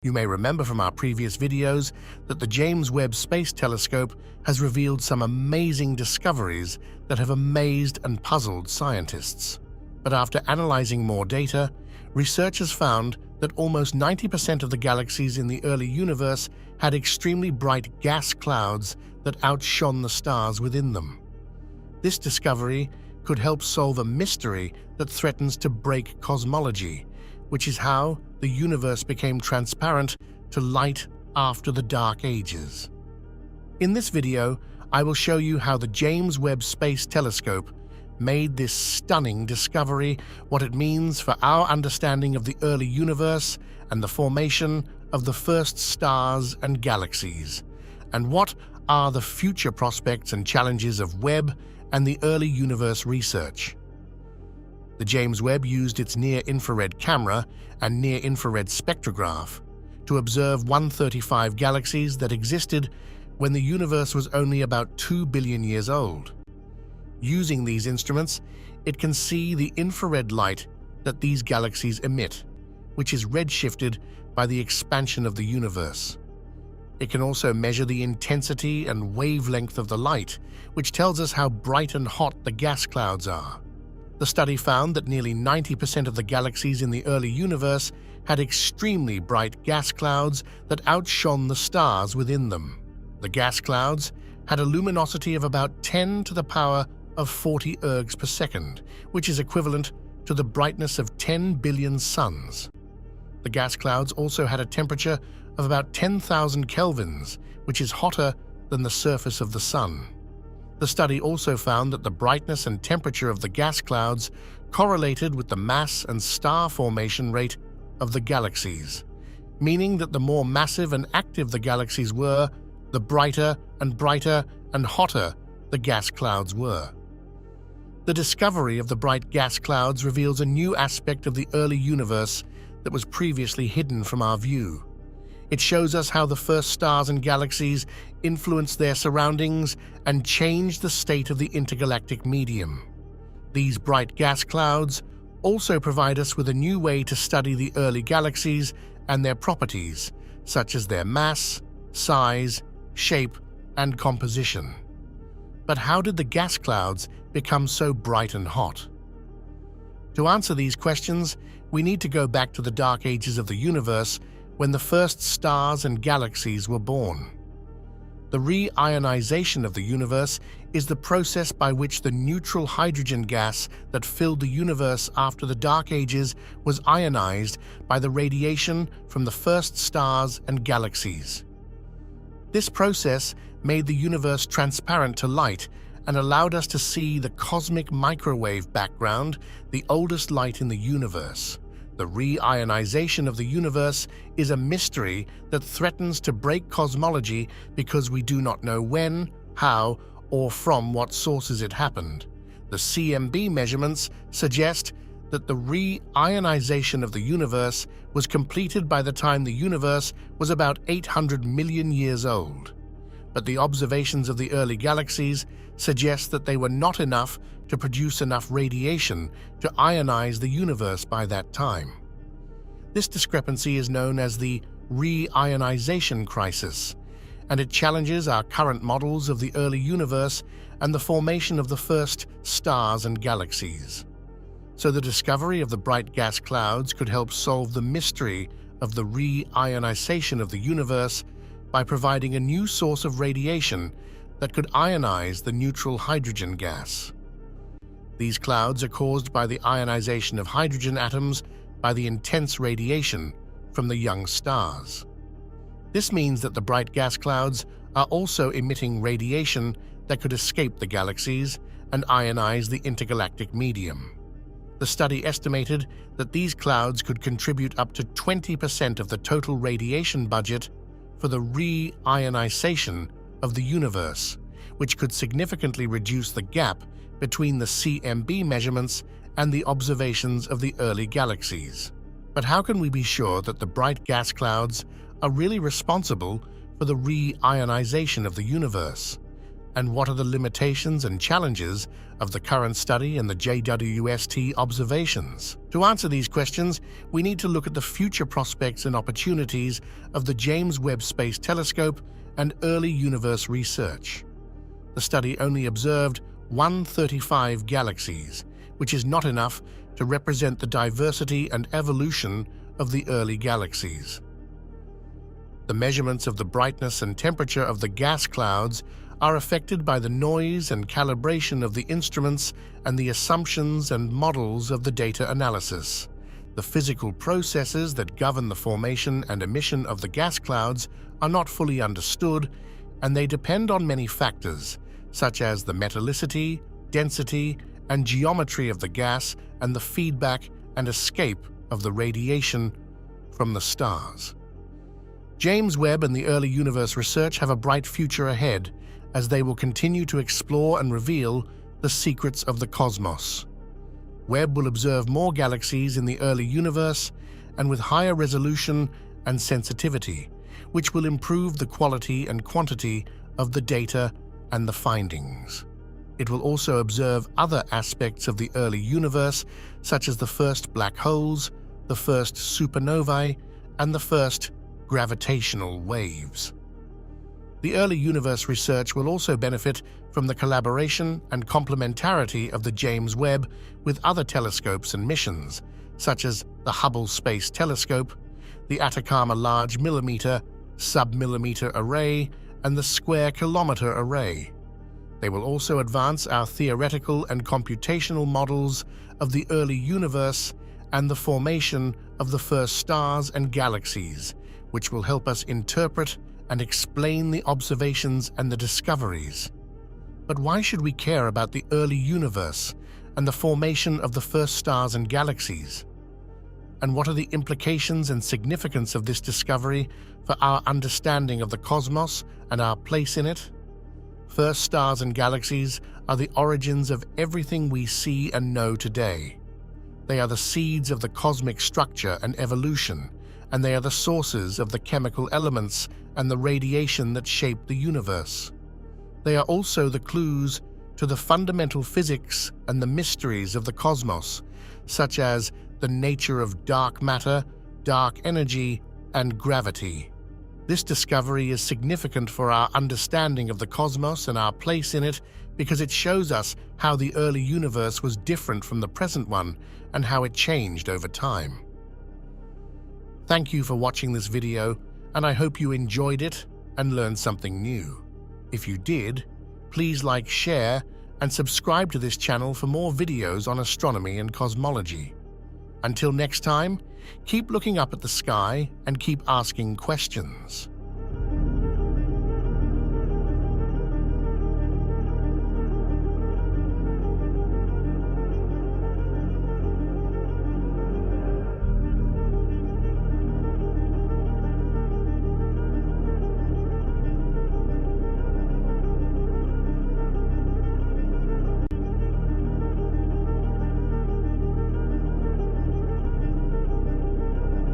You may remember from our previous videos that the James Webb Space Telescope has revealed some amazing discoveries that have amazed and puzzled scientists. But after analyzing more data, researchers found that almost 90% of the galaxies in the early universe had extremely bright gas clouds that outshone the stars within them. This discovery could help solve a mystery that threatens to break cosmology, which is how the universe became transparent to light after the Dark Ages. In this video, I will show you how the James Webb Space Telescope made this stunning discovery, what it means for our understanding of the early universe and the formation of the first stars and galaxies, and what are the future prospects and challenges of Webb and the early universe research. The James Webb used its near-infrared camera and near-infrared spectrograph to observe 135 galaxies that existed when the universe was only about 2 billion years old. Using these instruments, it can see the infrared light that these galaxies emit, which is redshifted by the expansion of the universe. It can also measure the intensity and wavelength of the light, which tells us how bright and hot the gas clouds are. The study found that nearly 90% of the galaxies in the early universe had extremely bright gas clouds that outshone the stars within them. The gas clouds had a luminosity of about 10 to the power of 40 ergs per second, which is equivalent to the brightness of 10 billion suns. The gas clouds also had a temperature of about 10,000 kelvins, which is hotter than the surface of the sun. The study also found that the brightness and temperature of the gas clouds correlated with the mass and star formation rate of the galaxies, meaning that the more massive and active the galaxies were, the brighter and hotter the gas clouds were. The discovery of the bright gas clouds reveals a new aspect of the early universe that was previously hidden from our view. It shows us how the first stars and galaxies influenced their surroundings and changed the state of the intergalactic medium. These bright gas clouds also provide us with a new way to study the early galaxies and their properties, such as their mass, size, shape, and composition. But how did the gas clouds become so bright and hot? To answer these questions, we need to go back to the dark ages of the universe when the first stars and galaxies were born. The re-ionization of the universe is the process by which the neutral hydrogen gas that filled the universe after the Dark Ages was ionized by the radiation from the first stars and galaxies. This process made the universe transparent to light and allowed us to see the cosmic microwave background, the oldest light in the universe. The re-ionization of the universe is a mystery that threatens to break cosmology because we do not know when, how, or from what sources it happened. The CMB measurements suggest that the re-ionization of the universe was completed by the time the universe was about 800 million years old. But the observations of the early galaxies suggest that they were not enough to produce enough radiation to ionize the universe by that time. This discrepancy is known as the re-ionization crisis, and it challenges our current models of the early universe and the formation of the first stars and galaxies. So the discovery of the bright gas clouds could help solve the mystery of the re-ionization of the universe by providing a new source of radiation that could ionize the neutral hydrogen gas. These clouds are caused by the ionization of hydrogen atoms by the intense radiation from the young stars. This means that the bright gas clouds are also emitting radiation that could escape the galaxies and ionize the intergalactic medium. The study estimated that these clouds could contribute up to 20% of the total radiation budget for the re-ionization of the universe, which could significantly reduce the gap between the CMB measurements and the observations of the early galaxies. But how can we be sure that the bright gas clouds are really responsible for the re-ionization of the universe? And what are the limitations and challenges of the current study and the JWST observations? To answer these questions, we need to look at the future prospects and opportunities of the James Webb Space Telescope and early universe research. The study only observed 135 galaxies, which is not enough to represent the diversity and evolution of the early galaxies. The measurements of the brightness and temperature of the gas clouds are affected by the noise and calibration of the instruments and the assumptions and models of the data analysis. The physical processes that govern the formation and emission of the gas clouds are not fully understood, and they depend on many factors, such as the metallicity, density, and geometry of the gas and the feedback and escape of the radiation from the stars. James Webb and the early universe research have a bright future ahead, as they will continue to explore and reveal the secrets of the cosmos. Webb will observe more galaxies in the early universe and with higher resolution and sensitivity, which will improve the quality and quantity of the data and the findings. It will also observe other aspects of the early universe, such as the first black holes, the first supernovae, and the first gravitational waves. The early universe research will also benefit from the collaboration and complementarity of the James Webb with other telescopes and missions, such as the Hubble Space Telescope, the Atacama Large Millimeter, Sub-Millimeter Array, and the Square Kilometer Array. They will also advance our theoretical and computational models of the early universe and the formation of the first stars and galaxies, which will help us interpret and explain the observations and the discoveries. But why should we care about the early universe and the formation of the first stars and galaxies? And what are the implications and significance of this discovery for our understanding of the cosmos and our place in it? First stars and galaxies are the origins of everything we see and know today. They are the seeds of the cosmic structure and evolution, and they are the sources of the chemical elements and the radiation that shape the universe. They are also the clues to the fundamental physics and the mysteries of the cosmos, such as the nature of dark matter, dark energy, and gravity. This discovery is significant for our understanding of the cosmos and our place in it because it shows us how the early universe was different from the present one and how it changed over time. Thank you for watching this video, and I hope you enjoyed it and learned something new. If you did, please like, share, and subscribe to this channel for more videos on astronomy and cosmology. Until next time, keep looking up at the sky and keep asking questions.